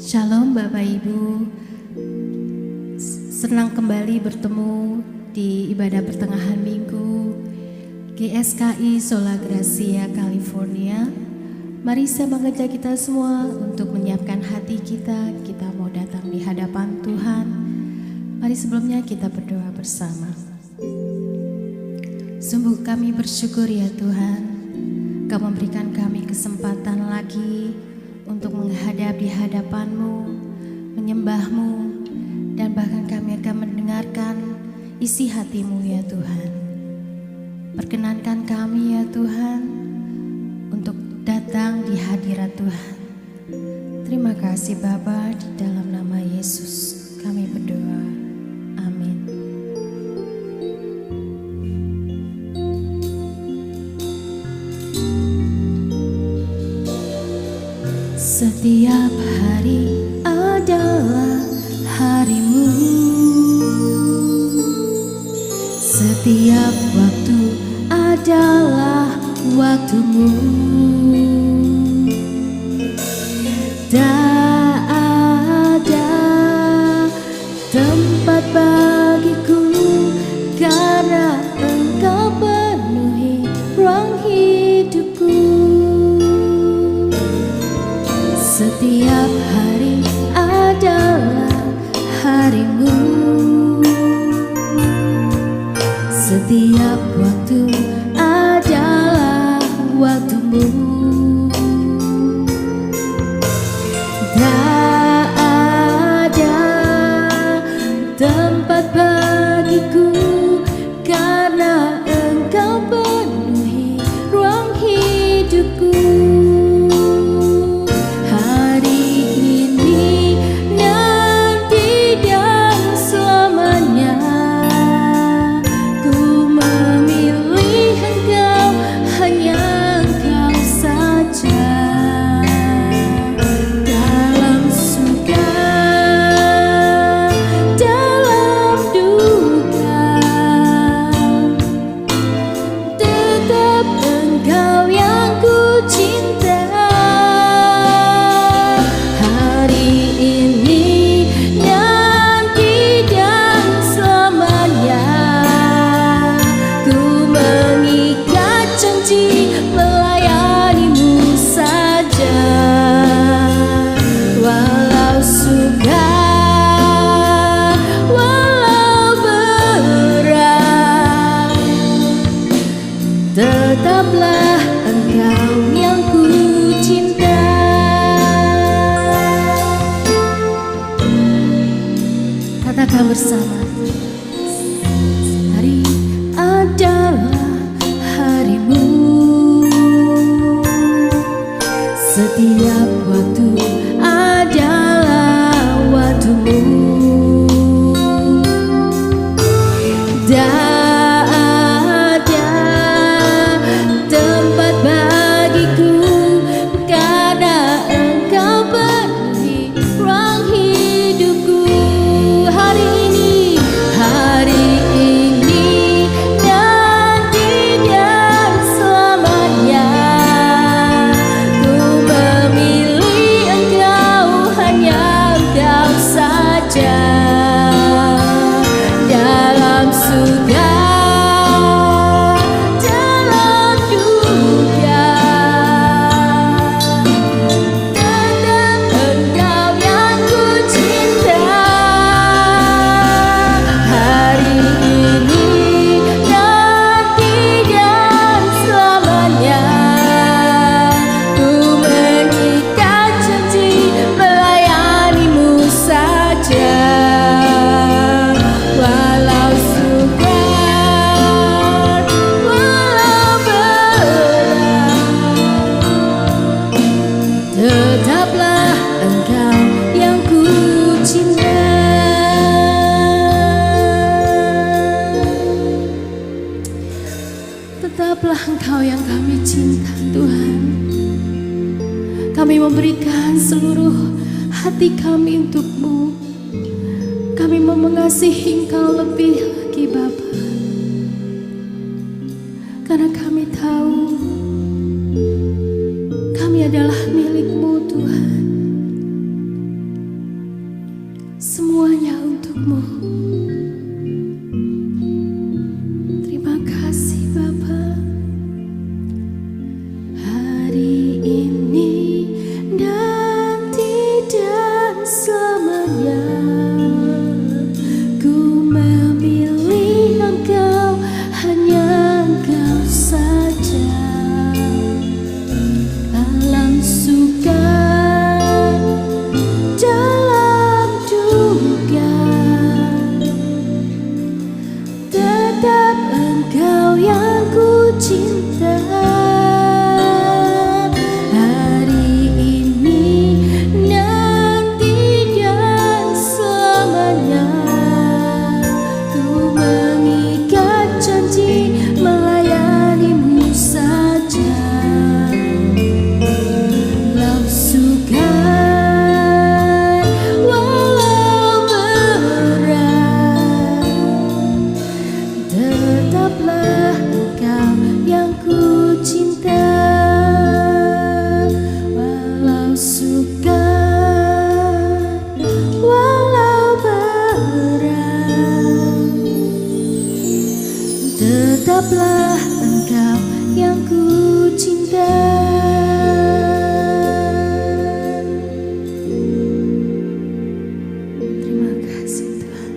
Shalom Bapak Ibu, senang kembali bertemu di ibadah pertengahan minggu GSKI Sola Gracia California. Mari saya mengajak kita semua untuk menyiapkan hati kita mau datang di hadapan Tuhan. Mari sebelumnya kita berdoa bersama. Sungguh kami bersyukur ya Tuhan, Kau memberikan kami kesempatan lagi untuk menghadap di hadapan-Mu, menyembah-Mu, dan bahkan kami akan mendengarkan isi hati-Mu ya Tuhan. Perkenankan kami ya Tuhan untuk datang di hadirat Tuhan. Terima kasih Bapa, di dalam nama Yesus kami berdoa. Amin. Setiap hari adalah harimu, setiap waktu adalah waktumu. Tak ada tempat bagiku karena Engkau penuhi ruang hidupku. Setiap hari adalah harimu, setiap waktu adalah waktumu. Tak ada tempat bagiku karena Engkau penuhi ruang hidupku. Tetaplah Engkau yang ku cinta. Katakan bersama. Hari adalah harimu, setiap waktu adalah waktumu. Tetaplah Engkau yang ku cinta. Tetaplah Engkau yang kami cinta Tuhan. Kami memberikan seluruh hati kami untuk-Mu. Kami mau mengasihi Engkau lebih lagi Bapa, karena kami tahu kami adalah milik-Mu Tuhan. Tetaplah Engkau yang ku cinta. Terima kasih Tuhan,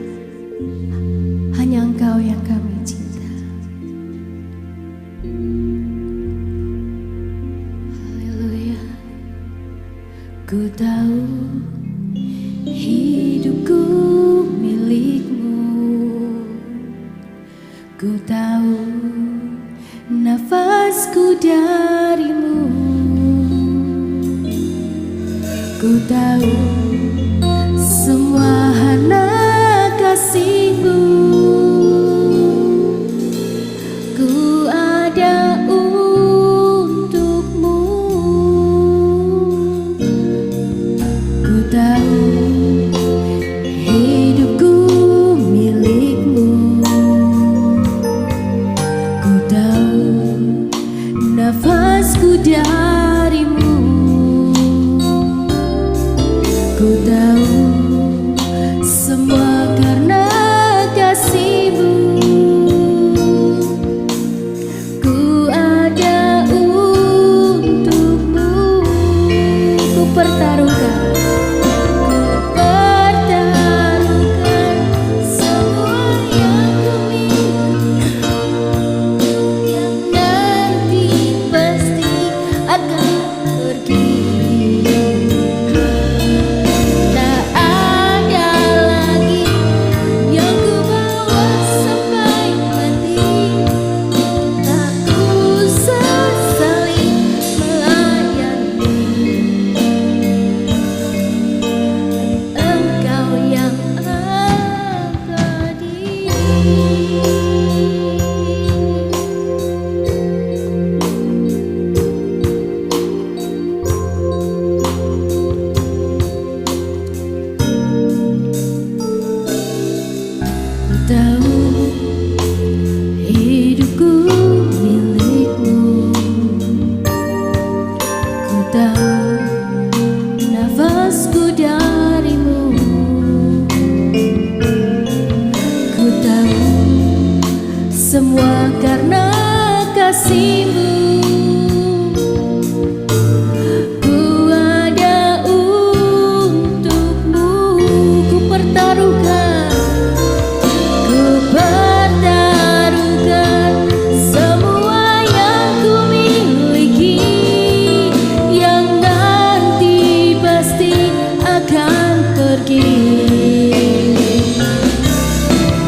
hanya Engkau yang kami cinta. Haleluya. Ku tahu hidupku milik-Mu. Ku tahu nafasku dari-Mu. Ku tahu semua hana kasih-Mu. Ku ada untuk-Mu. Ku tahu hidupku milik-Mu. Ku tahu nafasku dari-Mu. Ku tahu semua karena kasih-Mu. Ku ada untuk-Mu. Ku pertaruhkan semua yang ku miliki, yang nanti pasti akan pergi. Tak ada lagi yang ku bawa sampai mati. Tak ku sesali melayani Engkau yang abadi. Ku tahu hidupku milik-Mu. Ku tahu nafasku dari-Mu. Ku tahu semua karena kasih-Mu. Ku ada untuk-Mu. Ku pertaruhkan semua yang ku miliki, yang nanti pasti akan pergi.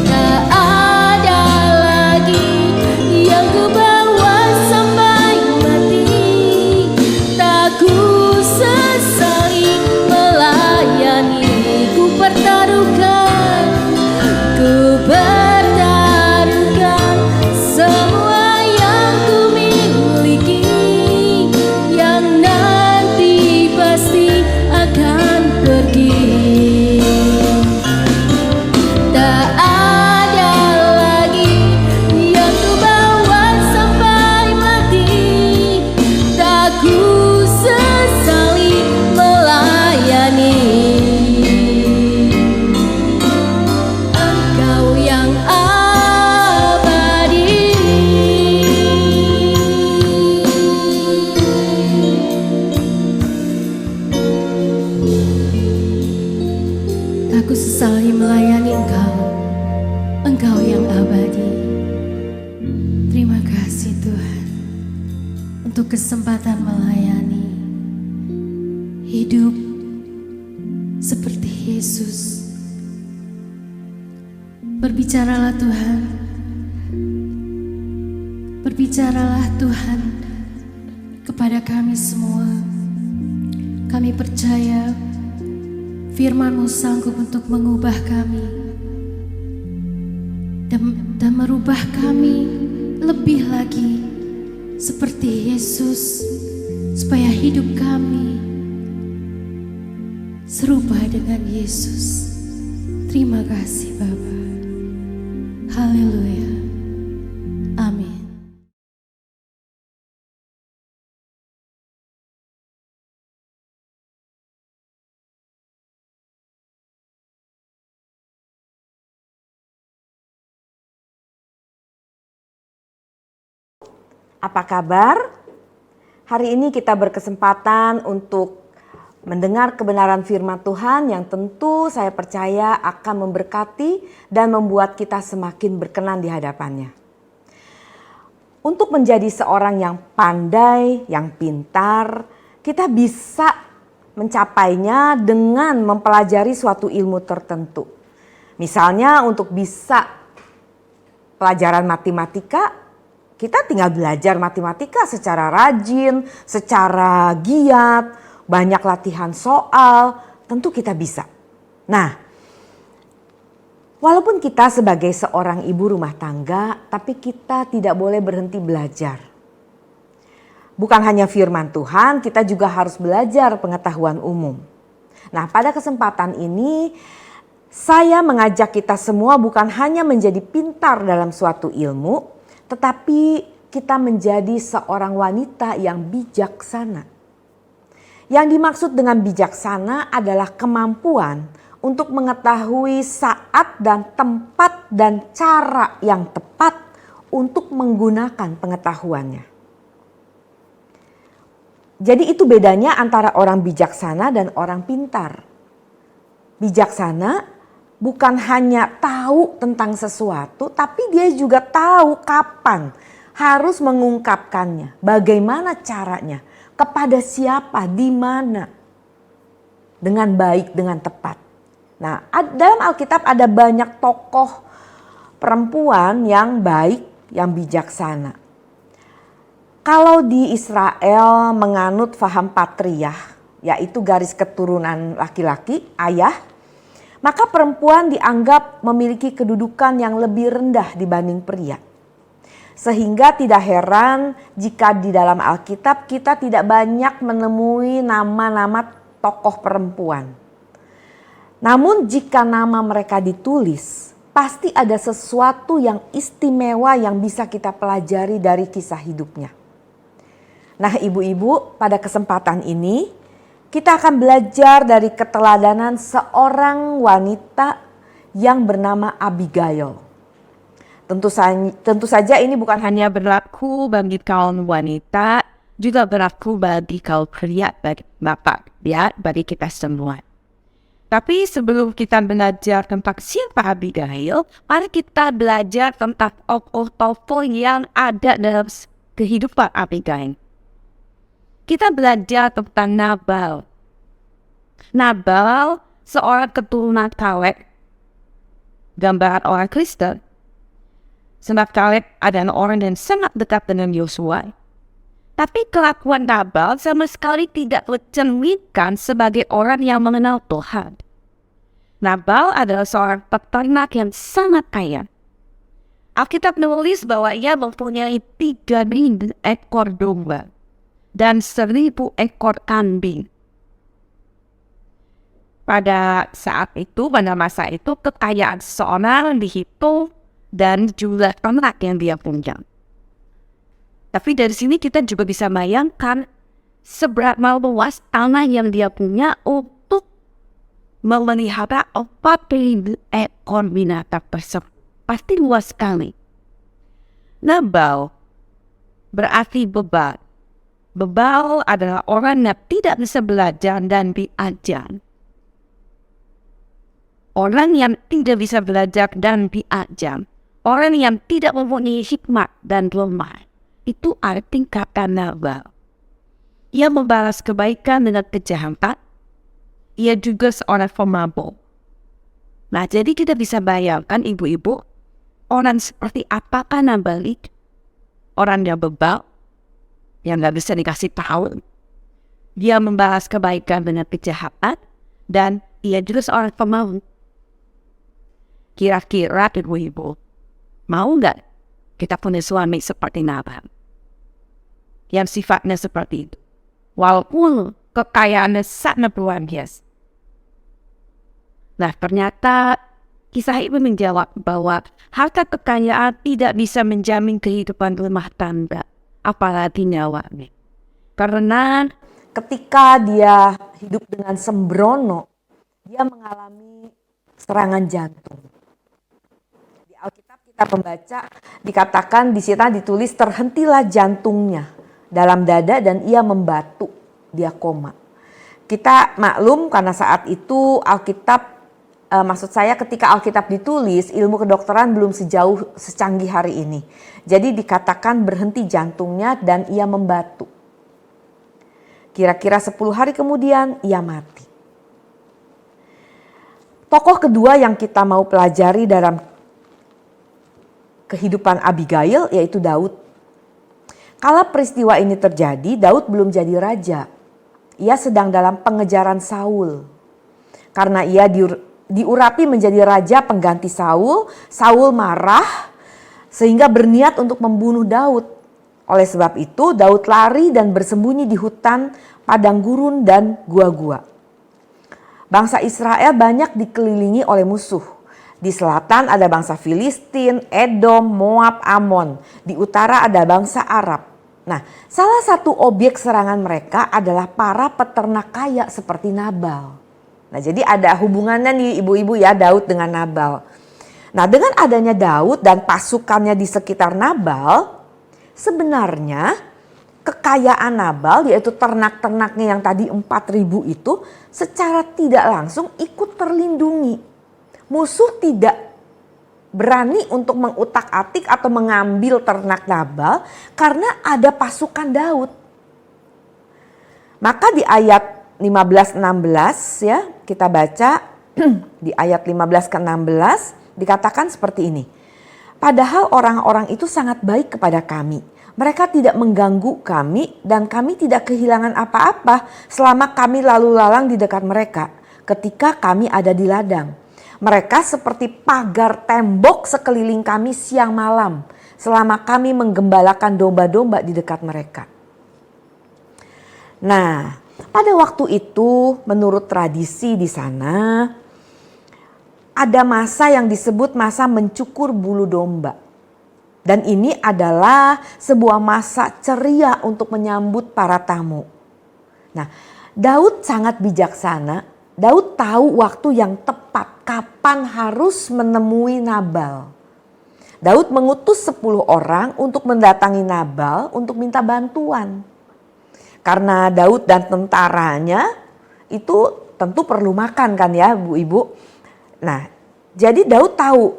Tak ada lagi yang ku bawa sampai mati. Tak ku sesali melayani. Ku pertaruhkan semua yang ku miliki, yang nanti pasti akan pergi. Tak ada lagi yang ku bawa sampai mati. Tak ku sesali melayani Engkau yang abadi. Tak ku sesali melayani Engkau, Engkau yang abadi. Terima kasih Tuhan untuk kesempatan melayani, hidup seperti Yesus. Berbicaralah Tuhan, berbicaralah Tuhan kepada kami semua. Kami percaya firman-Mu sanggup untuk mengubah kami dan merubah kami lebih lagi seperti Yesus, supaya hidup kami serupa dengan Yesus. Terima kasih Bapa. Haleluya. Amin. Apa kabar? Hari ini kita berkesempatan untuk mendengar kebenaran firman Tuhan yang tentu saya percaya akan memberkati dan membuat kita semakin berkenan di hadapannya. Untuk menjadi seorang yang pandai, yang pintar, kita bisa mencapainya dengan mempelajari suatu ilmu tertentu. Misalnya untuk bisa pelajaran matematika, kita tinggal belajar matematika secara rajin, secara giat, banyak latihan soal, tentu kita bisa. Nah, walaupun kita sebagai seorang ibu rumah tangga, tapi kita tidak boleh berhenti belajar. Bukan hanya firman Tuhan, kita juga harus belajar pengetahuan umum. Nah, pada kesempatan ini, saya mengajak kita semua bukan hanya menjadi pintar dalam suatu ilmu, tetapi kita menjadi seorang wanita yang bijaksana. Yang dimaksud dengan bijaksana adalah kemampuan untuk mengetahui saat dan tempat dan cara yang tepat untuk menggunakan pengetahuannya. Jadi itu bedanya antara orang bijaksana dan orang pintar. Bijaksana bukan hanya tahu tentang sesuatu, tapi dia juga tahu kapan harus mengungkapkannya, bagaimana caranya, kepada siapa, di mana, dengan baik, dengan tepat. Nah, dalam Alkitab ada banyak tokoh perempuan yang baik, yang bijaksana. Kalau di Israel menganut faham patriarh, yaitu garis keturunan laki-laki, ayah, maka perempuan dianggap memiliki kedudukan yang lebih rendah dibanding pria. Sehingga tidak heran jika di dalam Alkitab kita tidak banyak menemui nama-nama tokoh perempuan. Namun jika nama mereka ditulis, pasti ada sesuatu yang istimewa yang bisa kita pelajari dari kisah hidupnya. Nah, ibu-ibu, pada kesempatan ini kita akan belajar dari keteladanan seorang wanita yang bernama Abigail. Tentu saja ini bukan hanya berlaku bagi kaum wanita, juga berlaku bagi kaum pria, bagi bapak, ya, bagi kita semua. Tapi sebelum kita belajar tentang siapa Abigail, mari kita belajar tentang tokoh-tokoh yang ada dalam kehidupan Abigail. Kita belajar tentang Nabal. Nabal seorang keturunan Kaleb, gambaran orang Kristen. Sebab Kaleb adalah orang yang sangat dekat dengan Yosua. Tapi kelakuan Nabal sama sekali tidak mencerminkan sebagai orang yang mengenal Tuhan. Nabal adalah seorang peternak yang sangat kaya. Alkitab menulis bahwa ia mempunyai 3.000 ekor domba dan 1.000 ekor kambing. Pada saat itu, pada masa itu, kekayaan seseorang dihitung dan jumlah ternak yang dia punya. Tapi dari sini kita juga bisa bayangkan seberapa luas tanah yang dia punya untuk memelihara 4.000 ekor binatang tersebut. Pasti luas sekali. Nabal berarti bebal. Bebal adalah orang yang tidak bisa belajar dan diajar. Orang yang tidak bisa belajar dan diajar. Orang yang tidak mempunyai hikmat dan lemah. Itu arti kata Nabal. Ia membalas kebaikan dengan kejahatan. Ia juga seorang pemabuk. Nah, jadi kita bisa bayangkan ibu-ibu, orang seperti apakah Nabal itu? Orang yang bebal, yang gak bisa dikasih tahu. Dia membalas kebaikan dengan kejahatan, dan ia juga seorang pemabuk. Kira-kira ibu-ibu, mau gak kita punya suami seperti Nabal? Yang sifatnya seperti itu. Walaupun kekayaannya sangat luar biasa. Nah, ternyata kisah ibu menjawab bahwa harta kekayaan tidak bisa menjamin kehidupan rumah tangga, apalagi nyawanya. Karena ketika dia hidup dengan sembrono, dia mengalami serangan jantung. Di Alkitab kita kita membaca, dikatakan di sana ditulis terhentilah jantungnya dalam dada dan ia membatu, dia koma. Kita maklum karena saat itu Alkitab, maksud saya ketika Alkitab ditulis, ilmu kedokteran belum secanggih hari ini. Jadi dikatakan berhenti jantungnya dan ia membatu. Kira-kira 10 hari kemudian ia mati. Tokoh kedua yang kita mau pelajari dalam kehidupan Abigail yaitu Daud. Kala peristiwa ini terjadi, Daud belum jadi raja. Ia sedang dalam pengejaran Saul. Karena ia diurapi menjadi raja pengganti Saul, Saul marah sehingga berniat untuk membunuh Daud. Oleh sebab itu Daud lari dan bersembunyi di hutan, padang gurun dan gua-gua. Bangsa Israel banyak dikelilingi oleh musuh. Di selatan ada bangsa Filistin, Edom, Moab, Amon. Di utara ada bangsa Arab. Nah, salah satu objek serangan mereka adalah para peternak kaya seperti Nabal. Nah, jadi ada hubungannya nih ibu-ibu ya, Daud dengan Nabal. Nah, dengan adanya Daud dan pasukannya di sekitar Nabal, sebenarnya kekayaan Nabal yaitu ternak-ternaknya yang tadi 4.000 itu secara tidak langsung ikut terlindungi. Musuh tidak berani untuk mengutak-atik atau mengambil ternak Nabal karena ada pasukan Daud. Maka di ayat 15-16 ya kita baca di ayat 15 ke 16 dikatakan seperti ini. Padahal orang-orang itu sangat baik kepada kami. Mereka tidak mengganggu kami dan kami tidak kehilangan apa-apa selama kami lalu lalang di dekat mereka ketika kami ada di ladang. Mereka seperti pagar tembok sekeliling kami siang malam selama kami menggembalakan domba-domba di dekat mereka. Nah, pada waktu itu menurut tradisi di sana ada masa yang disebut masa mencukur bulu domba. Dan ini adalah sebuah masa ceria untuk menyambut para tamu. Nah, Daud sangat bijaksana. Daud tahu waktu yang tepat kapan harus menemui Nabal. Daud mengutus 10 orang untuk mendatangi Nabal untuk minta bantuan. Karena Daud dan tentaranya itu tentu perlu makan kan ya Bu-ibu. Nah, jadi Daud tahu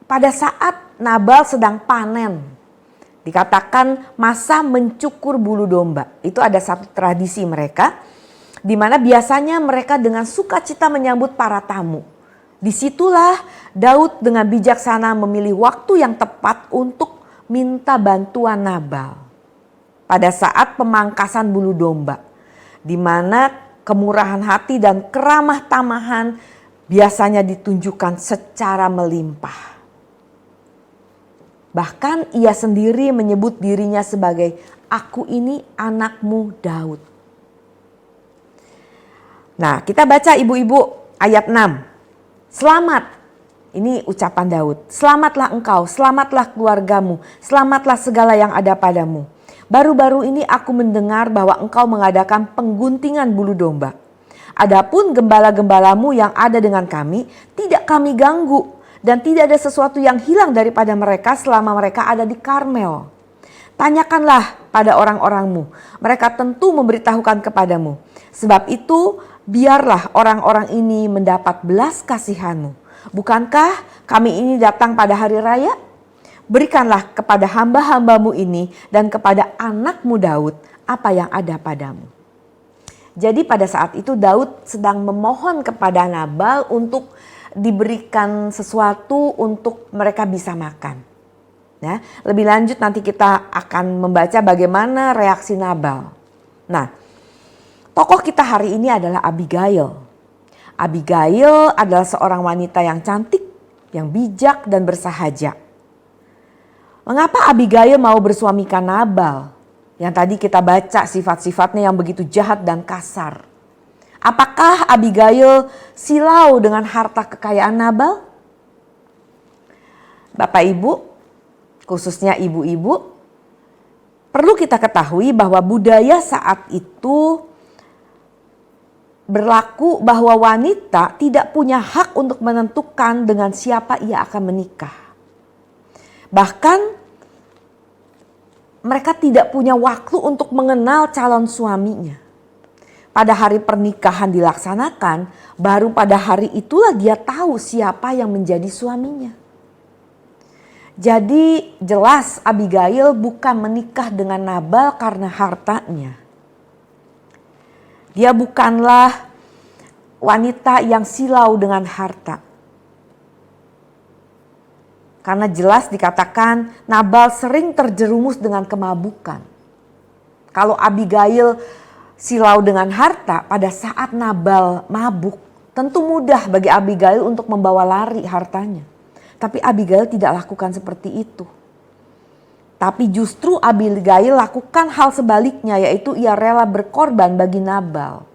pada saat Nabal sedang panen. Dikatakan masa mencukur bulu domba. Itu ada satu tradisi mereka. Di mana biasanya mereka dengan sukacita menyambut para tamu. Disitulah Daud dengan bijaksana memilih waktu yang tepat untuk minta bantuan Nabal. Pada saat pemangkasan bulu domba. Di mana kemurahan hati dan keramah tamahan biasanya ditunjukkan secara melimpah. Bahkan ia sendiri menyebut dirinya sebagai aku ini anakmu Daud. Nah, kita baca ibu-ibu ayat 6. Selamat, ini ucapan Daud. Selamatlah engkau, selamatlah keluargamu, selamatlah segala yang ada padamu. Baru-baru ini aku mendengar bahwa engkau mengadakan pengguntingan bulu domba. Adapun gembala-gembalamu yang ada dengan kami, tidak kami ganggu. Dan tidak ada sesuatu yang hilang daripada mereka selama mereka ada di Karmel. Tanyakanlah pada orang-orangmu, mereka tentu memberitahukan kepadamu. Sebab itu biarlah orang-orang ini mendapat belas kasihanmu. Bukankah kami ini datang pada hari raya? Berikanlah kepada hamba-hambamu ini dan kepada anakmu Daud apa yang ada padamu. Jadi pada saat itu Daud sedang memohon kepada Nabal untuk diberikan sesuatu untuk mereka bisa makan. Ya, lebih lanjut nanti kita akan membaca bagaimana reaksi Nabal. Nah, tokoh kita hari ini adalah Abigail. Abigail adalah seorang wanita yang cantik, yang bijak dan bersahaja. Mengapa Abigail mau bersuamikan Nabal? Yang tadi kita baca sifat-sifatnya yang begitu jahat dan kasar. Apakah Abigail silau dengan harta kekayaan Nabal? Bapak Ibu, khususnya ibu-ibu, perlu kita ketahui bahwa budaya saat itu berlaku bahwa wanita tidak punya hak untuk menentukan dengan siapa ia akan menikah. Bahkan mereka tidak punya waktu untuk mengenal calon suaminya. Pada hari pernikahan dilaksanakan, baru pada hari itulah dia tahu siapa yang menjadi suaminya. Jadi jelas Abigail bukan menikah dengan Nabal karena hartanya. Dia bukanlah wanita yang silau dengan harta. Karena jelas dikatakan Nabal sering terjerumus dengan kemabukan. Kalau Abigail silau dengan harta, pada saat Nabal mabuk, tentu mudah bagi Abigail untuk membawa lari hartanya. Tapi Abigail tidak lakukan seperti itu. Tapi justru Abigail lakukan hal sebaliknya, yaitu ia rela berkorban bagi Nabal.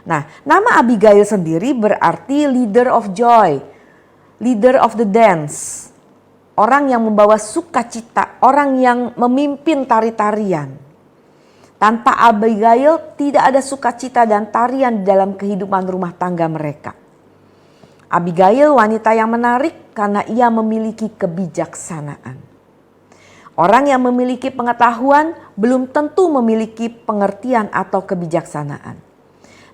Nah, nama Abigail sendiri berarti leader of joy, leader of the dance. Orang yang membawa sukacita, orang yang memimpin tari-tarian. Tanpa Abigail tidak ada sukacita dan tarian di dalam kehidupan rumah tangga mereka. Abigail wanita yang menarik karena ia memiliki kebijaksanaan. Orang yang memiliki pengetahuan belum tentu memiliki pengertian atau kebijaksanaan.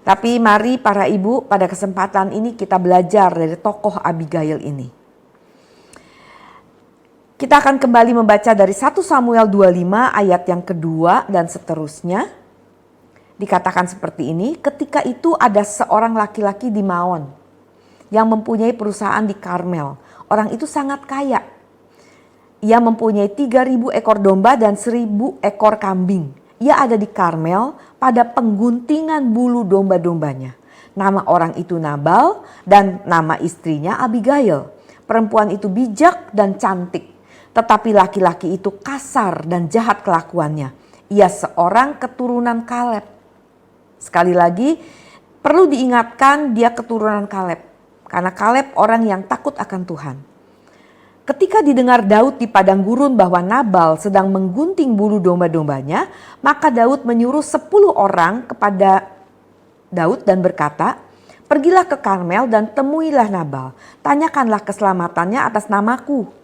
Tapi mari para ibu, pada kesempatan ini kita belajar dari tokoh Abigail ini. Kita akan kembali membaca dari 1 Samuel 25 ayat yang kedua dan seterusnya. Dikatakan seperti ini, ketika itu ada seorang laki-laki di Maon yang mempunyai perusahaan di Karmel. Orang itu sangat kaya. Ia mempunyai 3.000 ekor domba dan 1.000 ekor kambing. Ia ada di Karmel pada pengguntingan bulu domba-dombanya. Nama orang itu Nabal dan nama istrinya Abigail. Perempuan itu bijak dan cantik. Tetapi laki-laki itu kasar dan jahat kelakuannya. Ia seorang keturunan Kaleb. Sekali lagi perlu diingatkan dia keturunan Kaleb. Karena Kaleb orang yang takut akan Tuhan. Ketika didengar Daud di padang gurun bahwa Nabal sedang menggunting bulu domba-dombanya, maka Daud menyuruh 10 orang kepada Daud dan berkata, "Pergilah ke Karmel dan temuilah Nabal. Tanyakanlah keselamatannya atas namaku.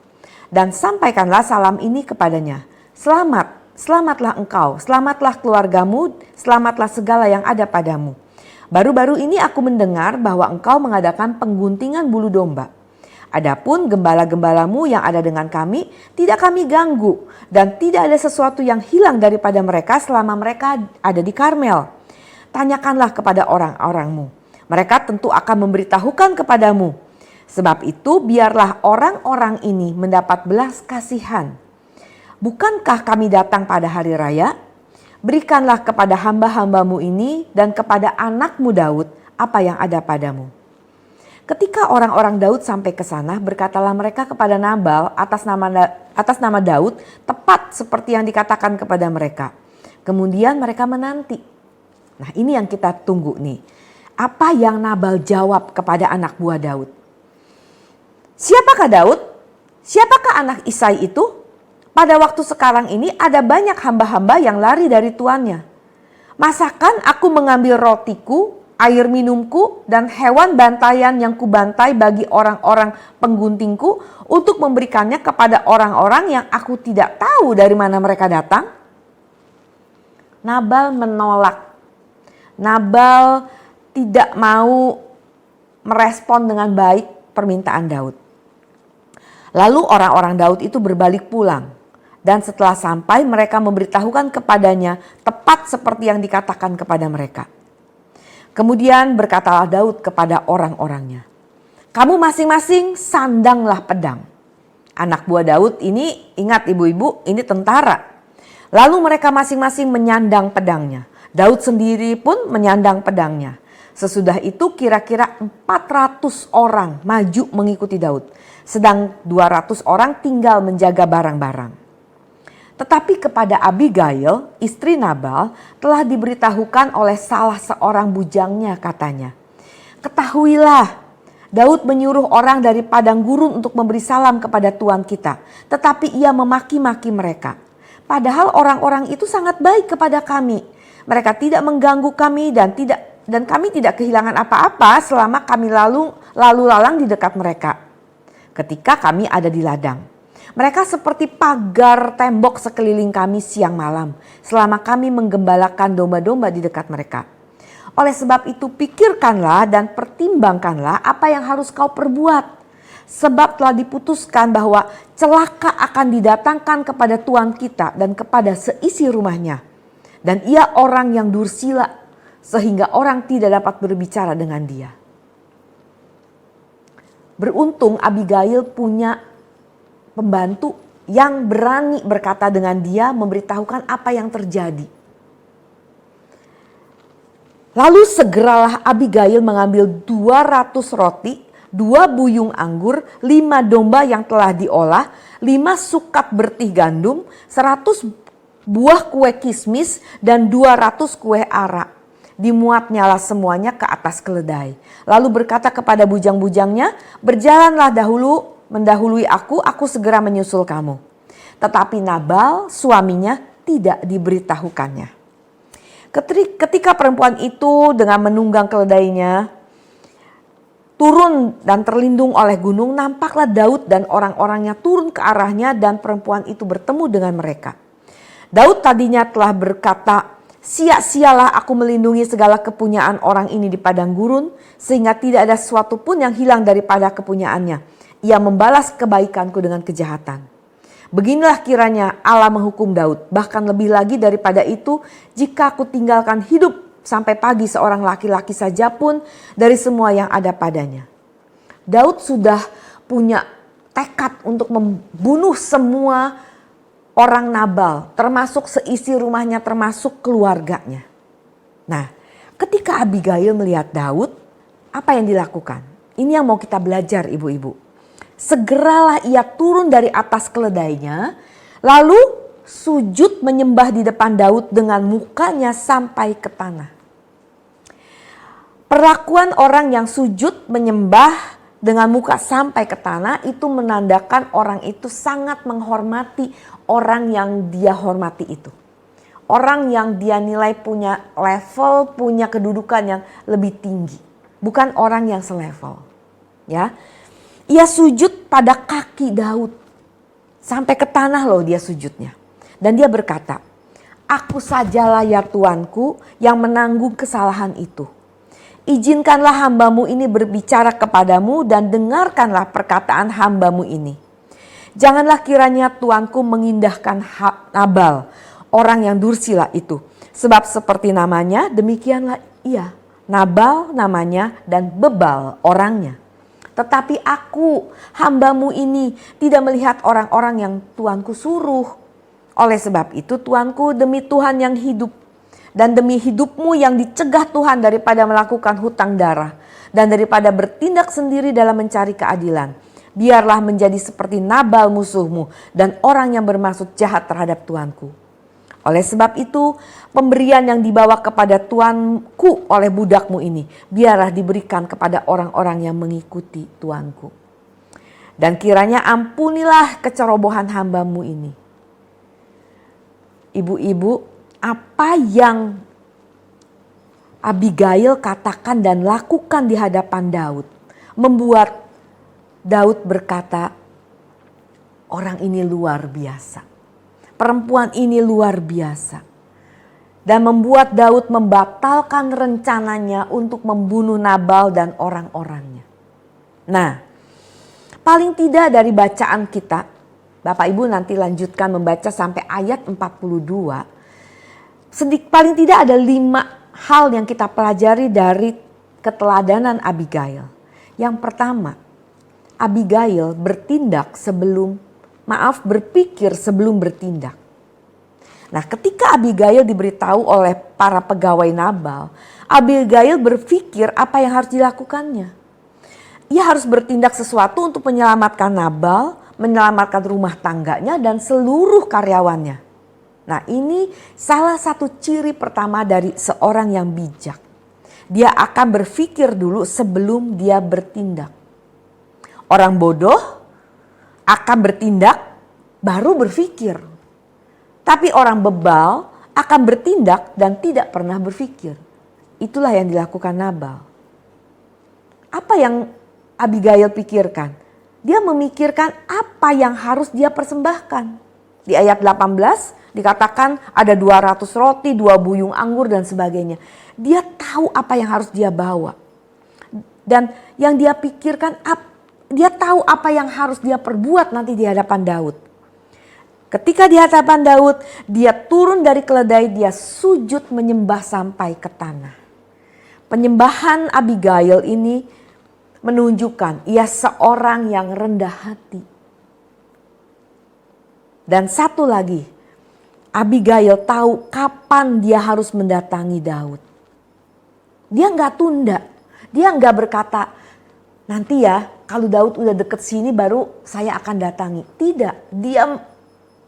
Dan sampaikanlah salam ini kepadanya. Selamat, selamatlah engkau, selamatlah keluargamu, selamatlah segala yang ada padamu. Baru-baru ini aku mendengar bahwa engkau mengadakan pengguntingan bulu domba. Adapun gembala-gembalamu yang ada dengan kami, tidak kami ganggu. Dan tidak ada sesuatu yang hilang daripada mereka selama mereka ada di Karmel. Tanyakanlah kepada orang-orangmu. Mereka tentu akan memberitahukan kepadamu. Sebab itu biarlah orang-orang ini mendapat belas kasihan. Bukankah kami datang pada hari raya? Berikanlah kepada hamba-hambamu ini dan kepada anakmu Daud apa yang ada padamu." Ketika orang-orang Daud sampai ke sana, berkatalah mereka kepada Nabal atas nama Daud, tepat seperti yang dikatakan kepada mereka. Kemudian mereka menanti. Nah, ini yang kita tunggu nih. Apa yang Nabal jawab kepada anak buah Daud? Siapakah Daud? Siapakah anak Isai itu? Pada waktu sekarang ini ada banyak hamba-hamba yang lari dari tuannya. Masakan aku mengambil rotiku, air minumku, dan hewan bantaian yang kubantai bagi orang-orang pengguntingku untuk memberikannya kepada orang-orang yang aku tidak tahu dari mana mereka datang? Nabal menolak. Nabal tidak mau merespon dengan baik permintaan Daud. Lalu orang-orang Daud itu berbalik pulang. Dan setelah sampai mereka memberitahukan kepadanya tepat seperti yang dikatakan kepada mereka. Kemudian berkatalah Daud kepada orang-orangnya, "Kamu masing-masing sandanglah pedang." Anak buah Daud ini, ingat ibu-ibu, ini tentara. Lalu mereka masing-masing menyandang pedangnya. Daud sendiri pun menyandang pedangnya. Sesudah itu kira-kira 400 orang maju mengikuti Daud. Sedang 200 orang tinggal menjaga barang-barang. Tetapi kepada Abigail, istri Nabal, telah diberitahukan oleh salah seorang bujangnya, katanya, "Ketahuilah, Daud menyuruh orang dari padang gurun untuk memberi salam kepada tuan kita, tetapi ia memaki-maki mereka. Padahal orang-orang itu sangat baik kepada kami. Mereka tidak mengganggu kami dan kami tidak kehilangan apa-apa selama kami lalu lalang di dekat mereka ketika kami ada di ladang. Mereka seperti pagar tembok sekeliling kami siang malam selama kami menggembalakan domba-domba di dekat mereka. Oleh sebab itu pikirkanlah dan pertimbangkanlah apa yang harus kau perbuat. Sebab telah diputuskan bahwa celaka akan didatangkan kepada Tuhan kita dan kepada seisi rumahnya. Dan ia orang yang dursila sehingga orang tidak dapat berbicara dengan dia. Beruntung Abigail punya pembantu yang berani berkata dengan dia, memberitahukan apa yang terjadi. Lalu segeralah Abigail mengambil 200 roti, 2 buyung anggur, 5 domba yang telah diolah, 5 sukat bertih gandum, 100 buah kue kismis dan 200 kue ara. Dimuatnyalah semuanya ke atas keledai. Lalu berkata kepada bujang-bujangnya, berjalanlah dahulu mendahului aku segera menyusul kamu. Tetapi Nabal suaminya tidak diberitahukannya. Ketika perempuan itu dengan menunggang keledainya turun dan terlindung oleh gunung, nampaklah Daud dan orang-orangnya turun ke arahnya dan perempuan itu bertemu dengan mereka. Daud tadinya telah berkata, sia-sialah aku melindungi segala kepunyaan orang ini di padang gurun, sehingga tidak ada sesuatu pun yang hilang daripada kepunyaannya. Ia membalas kebaikanku dengan kejahatan. Beginilah kiranya Allah menghukum Daud, bahkan lebih lagi daripada itu, jika aku tinggalkan hidup sampai pagi seorang laki-laki saja pun dari semua yang ada padanya. Daud sudah punya tekad untuk membunuh semua orang Nabal, termasuk seisi rumahnya, termasuk keluarganya. Nah, ketika Abigail melihat Daud, apa yang dilakukan? Ini yang mau kita belajar ibu-ibu. Segeralah ia turun dari atas keledainya, lalu sujud menyembah di depan Daud dengan mukanya sampai ke tanah. Perlakuan orang yang sujud menyembah dengan muka sampai ke tanah itu menandakan orang itu sangat menghormati orang yang dia hormati itu. Orang yang dia nilai punya level, punya kedudukan yang lebih tinggi. Bukan orang yang selevel. Ya, ia sujud pada kaki Daud. Sampai ke tanah loh dia sujudnya. Dan dia berkata, aku sajalah ya Tuanku yang menanggung kesalahan itu. Izinkanlah hambamu ini berbicara kepadamu dan dengarkanlah perkataan hambamu ini. Janganlah kiranya Tuanku mengindahkan Nabal, orang yang dursila itu. Sebab seperti namanya demikianlah ia. Nabal namanya dan bebal orangnya. Tetapi aku, hambamu ini, tidak melihat orang-orang yang Tuanku suruh. Oleh sebab itu Tuanku, demi Tuhan yang hidup, dan demi hidupmu yang dicegah Tuhan daripada melakukan hutang darah, dan daripada bertindak sendiri dalam mencari keadilan, biarlah menjadi seperti Nabal musuhmu, dan orang yang bermaksud jahat terhadap Tuanku. Oleh sebab itu, pemberian yang dibawa kepada Tuanku oleh budakmu ini, biarlah diberikan kepada orang-orang yang mengikuti Tuanku. Dan kiranya ampunilah kecerobohan hambamu ini. Ibu-ibu, apa yang Abigail katakan dan lakukan di hadapan Daud membuat Daud berkata, orang ini luar biasa. Perempuan ini luar biasa. Dan membuat Daud membatalkan rencananya untuk membunuh Nabal dan orang-orangnya. Nah, paling tidak dari bacaan kita, Bapak Ibu nanti lanjutkan membaca sampai ayat 42. Paling tidak ada 5 hal yang kita pelajari dari keteladanan Abigail. Yang pertama, Abigail berpikir sebelum bertindak. Nah, ketika Abigail diberitahu oleh para pegawai Nabal, Abigail berpikir apa yang harus dilakukannya. Ia harus bertindak sesuatu untuk menyelamatkan Nabal, menyelamatkan rumah tangganya dan seluruh karyawannya. Nah, ini salah satu ciri pertama dari seorang yang bijak. Dia akan berpikir dulu sebelum dia bertindak. Orang bodoh akan bertindak baru berpikir. Tapi orang bebal akan bertindak dan tidak pernah berpikir. Itulah yang dilakukan Nabal. Apa yang Abigail pikirkan? dia memikirkan apa yang harus dia persembahkan. Di ayat 18 dikatakan ada 200 roti, 2 buyung anggur dan sebagainya. Dia tahu apa yang harus dia bawa. Dan yang dia pikirkan, dia tahu apa yang harus dia perbuat nanti di hadapan Daud. Ketika di hadapan Daud, dia turun dari keledai, dia sujud menyembah sampai ke tanah. Penyembahan Abigail ini menunjukkan ia seorang yang rendah hati. Dan satu lagi, Abigail tahu kapan dia harus mendatangi Daud. Dia nggak tunda, dia nggak berkata, nanti ya kalau Daud udah deket sini baru saya akan datangi. Tidak, dia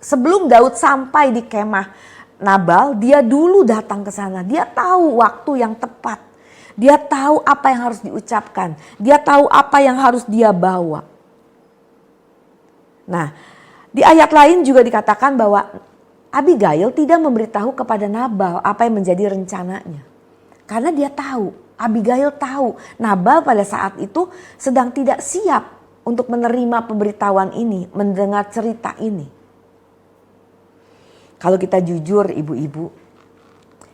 sebelum Daud sampai di kemah Nabal, dia dulu datang ke sana. Dia tahu waktu yang tepat. Dia tahu apa yang harus diucapkan. Dia tahu apa yang harus dia bawa. Nah, di ayat lain juga dikatakan bahwa Abigail tidak memberitahu kepada Nabal apa yang menjadi rencananya. Karena dia tahu, Abigail tahu Nabal pada saat itu sedang tidak siap untuk menerima pemberitahuan ini, mendengar cerita ini. Kalau kita jujur ibu-ibu,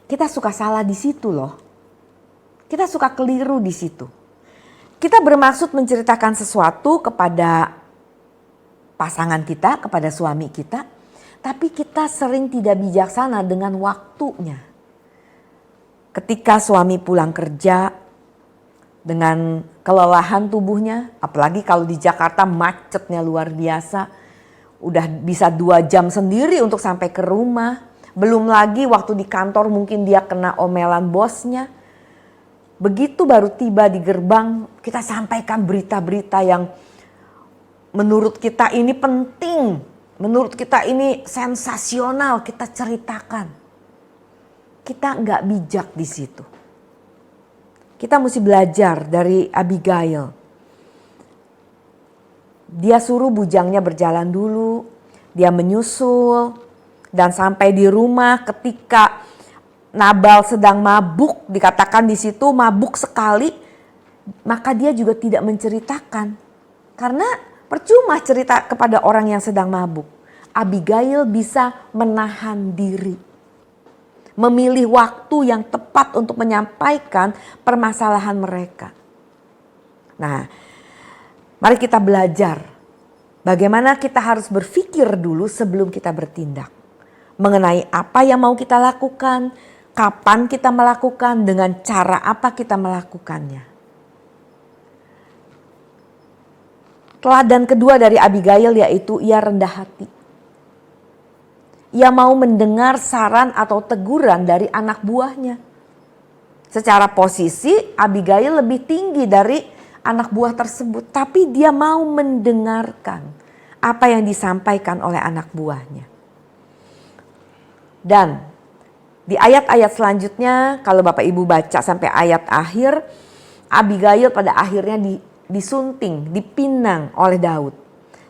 kita suka salah di situ loh. Kita suka keliru di situ. Kita bermaksud menceritakan sesuatu kepada pasangan kita, kepada suami kita, tapi kita sering tidak bijaksana dengan waktunya. Ketika suami pulang kerja dengan kelelahan tubuhnya, apalagi kalau di Jakarta macetnya luar biasa, udah bisa 2 jam sendiri untuk sampai ke rumah. Belum lagi waktu di kantor mungkin dia kena omelan bosnya. Begitu baru tiba di gerbang, kita sampaikan berita-berita yang menurut kita ini penting, menurut kita ini sensasional, kita ceritakan. Kita nggak bijak di situ. Kita mesti belajar dari Abigail. Dia suruh bujangnya berjalan dulu, dia menyusul, dan sampai di rumah ketika Nabal sedang mabuk, dikatakan di situ mabuk sekali, maka dia juga tidak menceritakan. Karena percuma cerita kepada orang yang sedang mabuk. Abigail bisa menahan diri. Memilih waktu yang tepat untuk menyampaikan permasalahan mereka. Nah, mari kita belajar bagaimana kita harus berpikir dulu sebelum kita bertindak. Mengenai apa yang mau kita lakukan, kapan kita melakukan, dengan cara apa kita melakukannya. Teladan kedua dari Abigail yaitu ia rendah hati. Ia mau mendengar saran atau teguran dari anak buahnya. Secara posisi Abigail lebih tinggi dari anak buah tersebut, tapi dia mau mendengarkan apa yang disampaikan oleh anak buahnya. Dan di ayat-ayat selanjutnya, kalau Bapak Ibu baca sampai ayat akhir, Abigail pada akhirnya disunting, dipinang oleh Daud.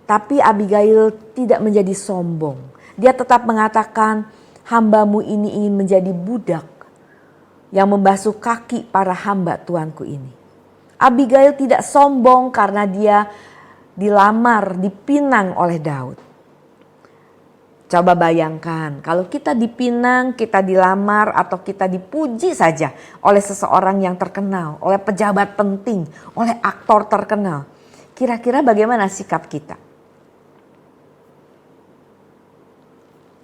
Tapi Abigail tidak menjadi sombong. Dia tetap mengatakan, hambamu ini ingin menjadi budak yang membasuh kaki para hamba tuanku ini. Abigail tidak sombong karena dia dilamar, dipinang oleh Daud. Coba bayangkan kalau kita dipinang, kita dilamar atau kita dipuji saja oleh seseorang yang terkenal, oleh pejabat penting, oleh aktor terkenal. Kira-kira bagaimana sikap kita?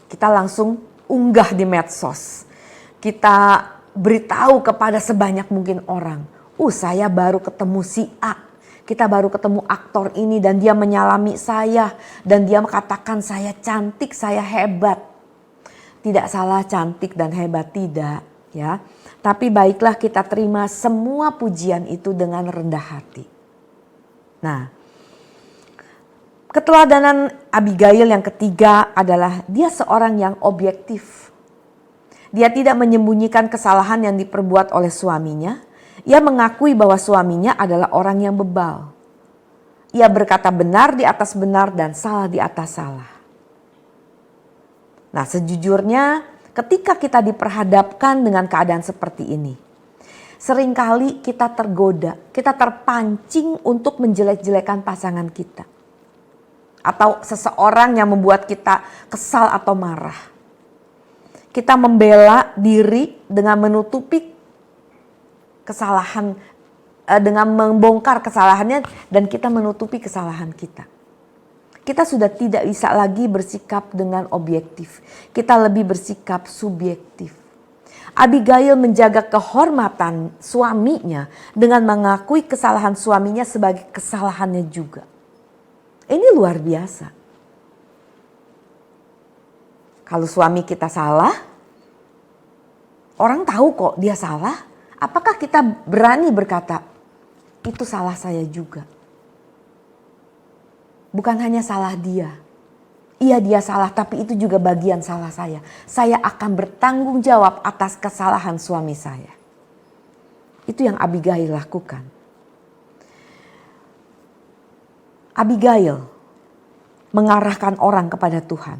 Kita langsung unggah di medsos. Kita beritahu kepada sebanyak mungkin orang. Saya baru ketemu si A. Kita baru ketemu aktor ini dan dia menyalami saya. Dan dia mengatakan saya cantik, saya hebat. Tidak salah cantik dan hebat, tidak. Ya. Tapi baiklah kita terima semua pujian itu dengan rendah hati. Nah, keteladanan Abigail yang ketiga adalah dia seorang yang objektif. Dia tidak menyembunyikan kesalahan yang diperbuat oleh suaminya. Ia mengakui bahwa suaminya adalah orang yang bebal. Ia berkata benar di atas benar dan salah di atas salah. Nah, sejujurnya ketika kita diperhadapkan dengan keadaan seperti ini, seringkali kita tergoda, kita terpancing untuk menjelek-jelekan pasangan kita. atau seseorang yang membuat kita kesal atau marah. Kita membela diri dengan menutupi kesalahan, dengan membongkar kesalahannya dan kita menutupi kesalahan kita. Kita sudah tidak bisa lagi bersikap dengan objektif. Kita lebih bersikap subjektif. Abigail menjaga kehormatan suaminya dengan mengakui kesalahan suaminya sebagai kesalahannya juga. Ini luar biasa. Kalau suami kita salah, orang tahu kok dia salah. Apakah kita berani berkata, itu salah saya juga? Bukan hanya salah dia. Iya dia salah, tapi itu juga bagian salah saya. Saya akan bertanggung jawab atas kesalahan suami saya. Itu yang Abigail lakukan. Abigail mengarahkan orang kepada Tuhan.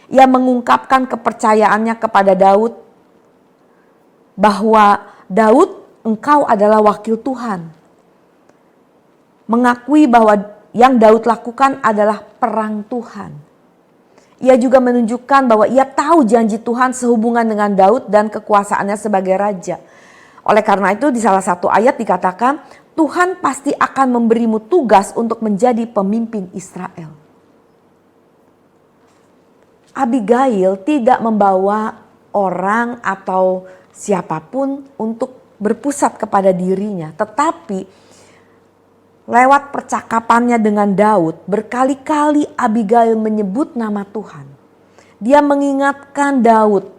Ia mengungkapkan kepercayaannya kepada Daud bahwa Daud, engkau adalah wakil Tuhan. Mengakui bahwa yang Daud lakukan adalah perang Tuhan. Ia juga menunjukkan bahwa ia tahu janji Tuhan sehubungan dengan Daud dan kekuasaannya sebagai raja. Oleh karena itu di salah satu ayat dikatakan, Tuhan pasti akan memberimu tugas untuk menjadi pemimpin Israel. Abigail tidak membawa orang atau siapapun untuk berpusat kepada dirinya, tetapi lewat percakapannya dengan Daud, berkali-kali Abigail menyebut nama Tuhan. Dia mengingatkan Daud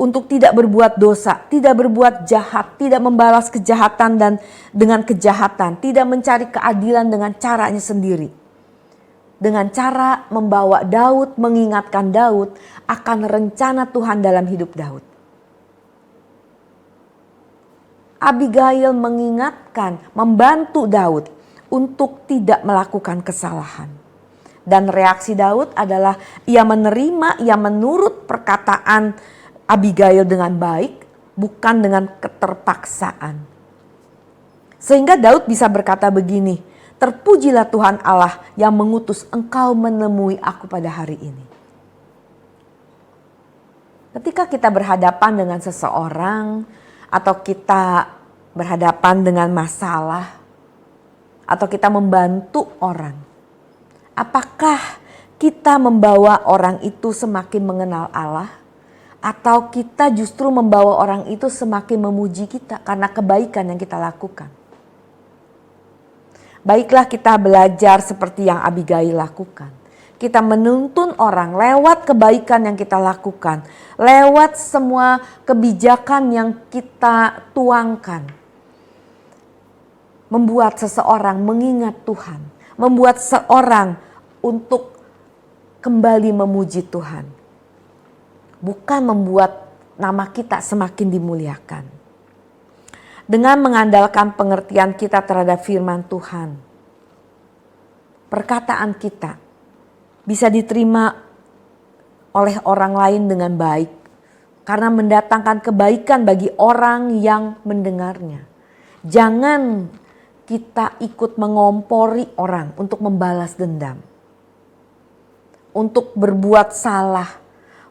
untuk tidak berbuat dosa, tidak berbuat jahat, tidak membalas kejahatan dan dengan kejahatan, tidak mencari keadilan dengan caranya sendiri. Dengan cara membawa Daud, mengingatkan Daud akan rencana Tuhan dalam hidup Daud. Abigail mengingatkan, membantu Daud untuk tidak melakukan kesalahan. Dan reaksi Daud adalah ia menerima, ia menurut perkataan Abigail dengan baik, bukan dengan keterpaksaan. Sehingga Daud bisa berkata begini, terpujilah Tuhan Allah yang mengutus engkau menemui aku pada hari ini. Ketika kita berhadapan dengan seseorang, atau kita berhadapan dengan masalah, atau kita membantu orang, apakah kita membawa orang itu semakin mengenal Allah, atau kita justru membawa orang itu semakin memuji kita karena kebaikan yang kita lakukan? Baiklah kita belajar seperti yang Abigail lakukan. Kita menuntun orang lewat kebaikan yang kita lakukan, lewat semua kebijakan yang kita tuangkan. Membuat seseorang mengingat Tuhan, membuat seorang untuk kembali memuji Tuhan. Bukan membuat nama kita semakin dimuliakan. Dengan mengandalkan pengertian kita terhadap firman Tuhan, perkataan kita bisa diterima oleh orang lain dengan baik karena mendatangkan kebaikan bagi orang yang mendengarnya. Jangan kita ikut mengompori orang untuk membalas dendam, untuk berbuat salah,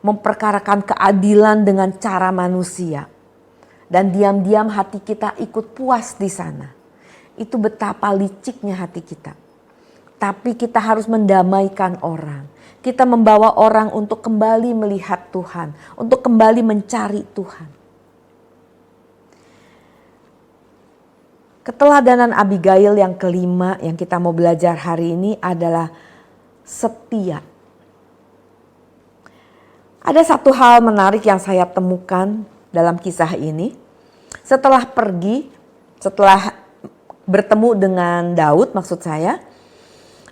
memperkarakan keadilan dengan cara manusia, dan diam-diam hati kita ikut puas di sana. Itu betapa liciknya hati kita. Tapi kita harus mendamaikan orang. Kita membawa orang untuk kembali melihat Tuhan. Untuk kembali mencari Tuhan. Keteladanan Abigail yang kelima yang kita mau belajar hari ini adalah setia. Ada satu hal menarik yang saya temukan dalam kisah ini. Setelah bertemu dengan Daud maksud saya,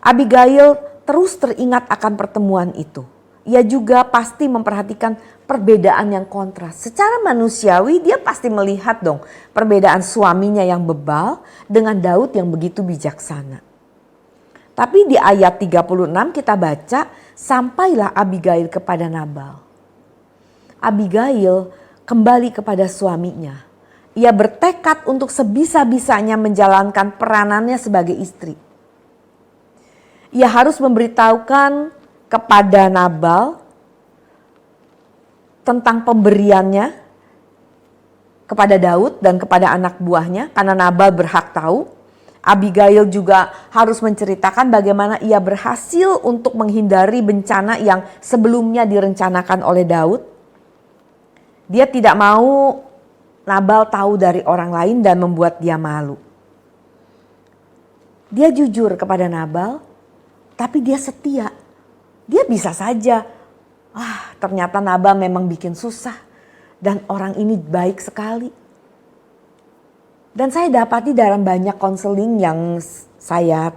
Abigail terus teringat akan pertemuan itu. Ia juga pasti memperhatikan perbedaan yang kontras. Secara manusiawi dia pasti melihat dong perbedaan suaminya yang bebal dengan Daud yang begitu bijaksana. Tapi di ayat 36 kita baca, sampailah Abigail kepada Nabal. Abigail kembali kepada suaminya. Ia bertekad untuk sebisa-bisanya menjalankan peranannya sebagai istri. ia harus memberitahukan kepada Nabal tentang pemberiannya kepada Daud dan kepada anak buahnya, karena Nabal berhak tahu. Abigail juga harus menceritakan bagaimana ia berhasil untuk menghindari bencana yang sebelumnya direncanakan oleh Daud. Dia tidak mau Nabal tahu dari orang lain dan membuat dia malu. Dia jujur kepada Nabal, tapi dia setia. Dia bisa saja, ternyata Nabal memang bikin susah dan orang ini baik sekali. Dan saya dapati dalam banyak konseling yang saya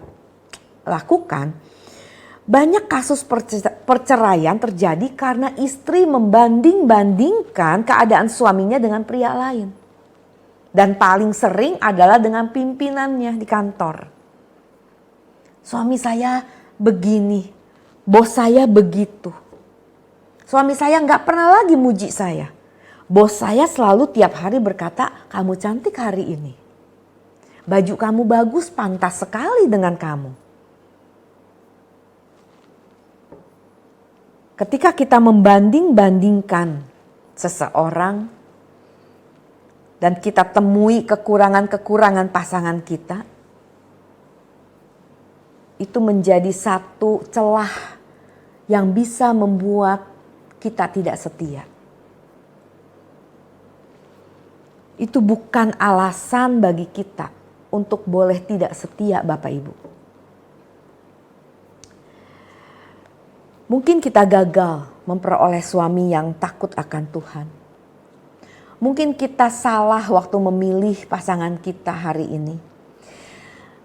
lakukan, banyak kasus perceraian terjadi karena istri membanding-bandingkan keadaan suaminya dengan pria lain. Dan paling sering adalah dengan pimpinannya di kantor. Suami saya begini, bos saya begitu. Suami saya nggak pernah lagi muji saya. Bos saya selalu tiap hari berkata, kamu cantik hari ini. Baju kamu bagus, pantas sekali dengan kamu. Ketika kita membanding-bandingkan seseorang dan kita temui kekurangan-kekurangan pasangan kita, itu menjadi satu celah yang bisa membuat kita tidak setia. Itu bukan alasan bagi kita untuk boleh tidak setia, Bapak Ibu. Mungkin kita gagal memperoleh suami yang takut akan Tuhan. Mungkin kita salah waktu memilih pasangan kita hari ini.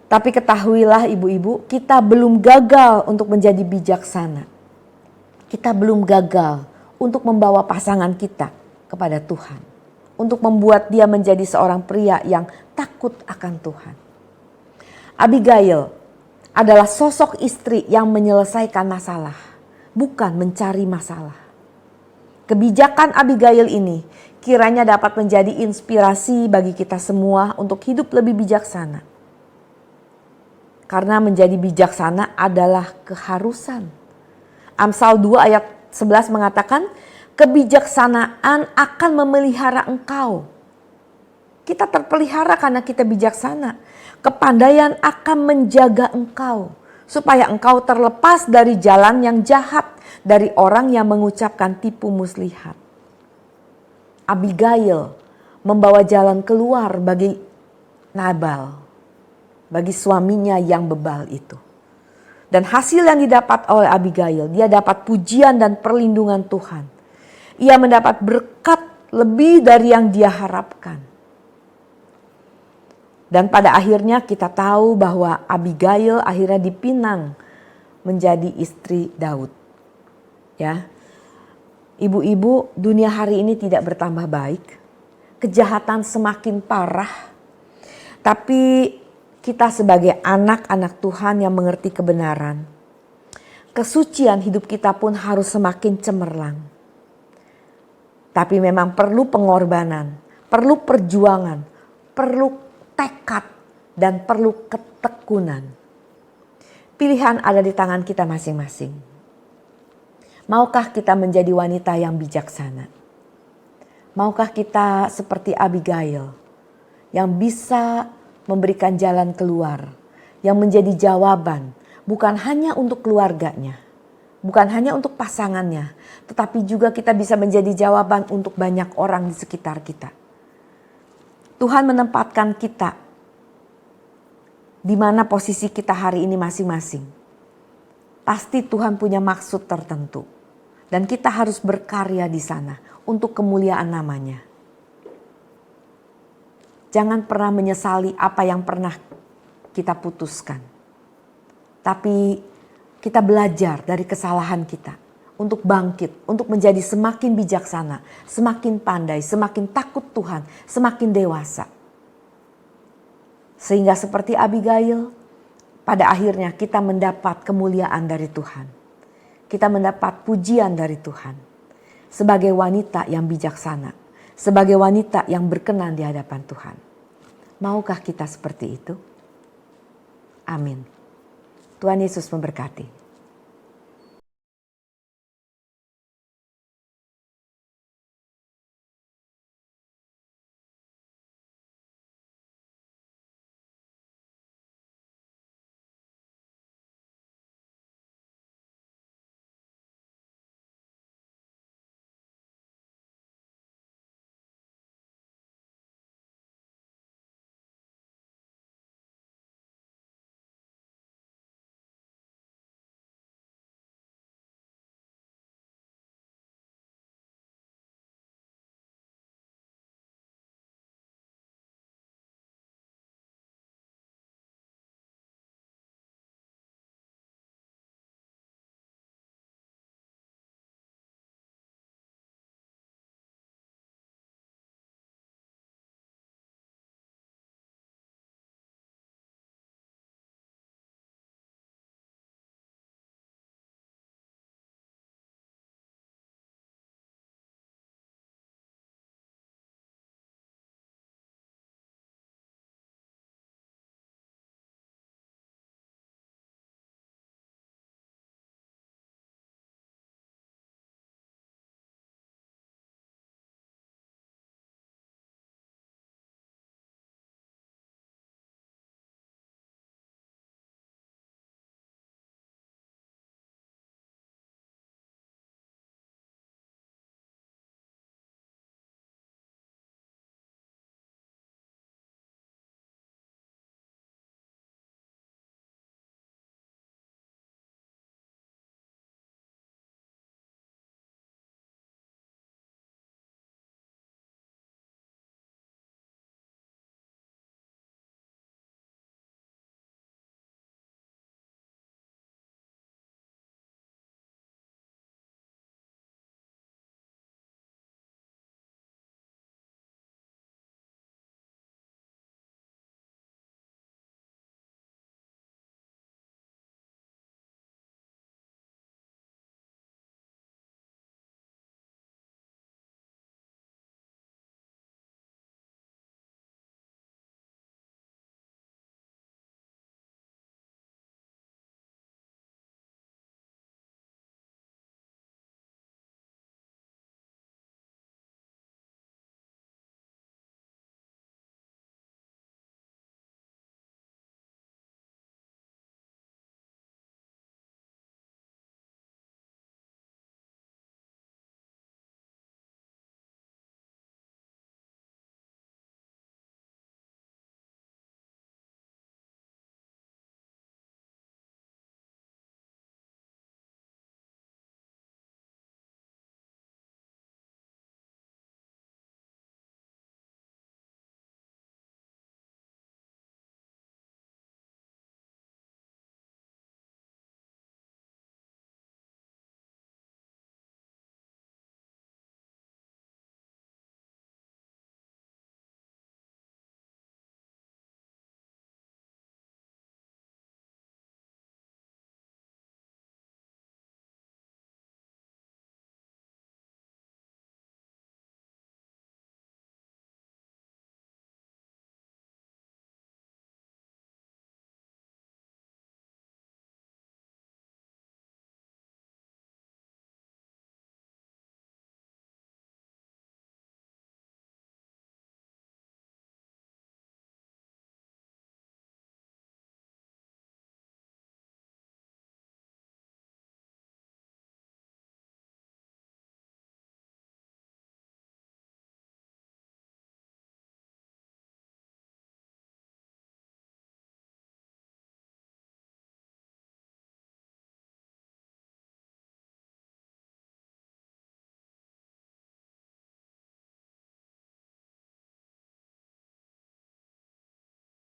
Tapi ketahuilah ibu-ibu, kita belum gagal untuk menjadi bijaksana. Kita belum gagal untuk membawa pasangan kita kepada Tuhan. Untuk membuat dia menjadi seorang pria yang takut akan Tuhan. Abigail adalah sosok istri yang menyelesaikan masalah, bukan mencari masalah. Kebijakan Abigail ini kiranya dapat menjadi inspirasi bagi kita semua untuk hidup lebih bijaksana. Karena menjadi bijaksana adalah keharusan. Amsal 2 ayat 11 mengatakan, kebijaksanaan akan memelihara engkau. Kita terpelihara karena kita bijaksana. Kepandaian akan menjaga engkau. Supaya engkau terlepas dari jalan yang jahat. Dari orang yang mengucapkan tipu muslihat. Abigail membawa jalan keluar bagi Nabal. Bagi suaminya yang bebal itu. Dan hasil yang didapat oleh Abigail, dia dapat pujian dan perlindungan Tuhan. Ia mendapat berkat lebih dari yang dia harapkan. Dan pada akhirnya kita tahu bahwa Abigail akhirnya dipinang menjadi istri Daud. Ya. Ibu-ibu, dunia hari ini tidak bertambah baik. Kejahatan semakin parah. Tapi kita sebagai anak-anak Tuhan yang mengerti kebenaran, kesucian hidup kita pun harus semakin cemerlang. Tapi memang perlu pengorbanan, perlu perjuangan, perlu tekad, dan perlu ketekunan. Pilihan ada di tangan kita masing-masing. Maukah kita menjadi wanita yang bijaksana? Maukah kita seperti Abigail yang bisa memberikan jalan keluar, yang menjadi jawaban bukan hanya untuk keluarganya, bukan hanya untuk pasangannya, tetapi juga kita bisa menjadi jawaban untuk banyak orang di sekitar kita. Tuhan menempatkan kita di mana posisi kita hari ini masing-masing. Pasti Tuhan punya maksud tertentu. Dan kita harus berkarya di sana untuk kemuliaan namanya. Jangan pernah menyesali apa yang pernah kita putuskan. Tapi kita belajar dari kesalahan kita untuk bangkit, untuk menjadi semakin bijaksana, semakin pandai, semakin takut Tuhan, semakin dewasa. Sehingga seperti Abigail, pada akhirnya kita mendapat kemuliaan dari Tuhan. Kita mendapat pujian dari Tuhan. Sebagai wanita yang bijaksana, sebagai wanita yang berkenan di hadapan Tuhan. Maukah kita seperti itu? Amin. Tuhan Yesus memberkati.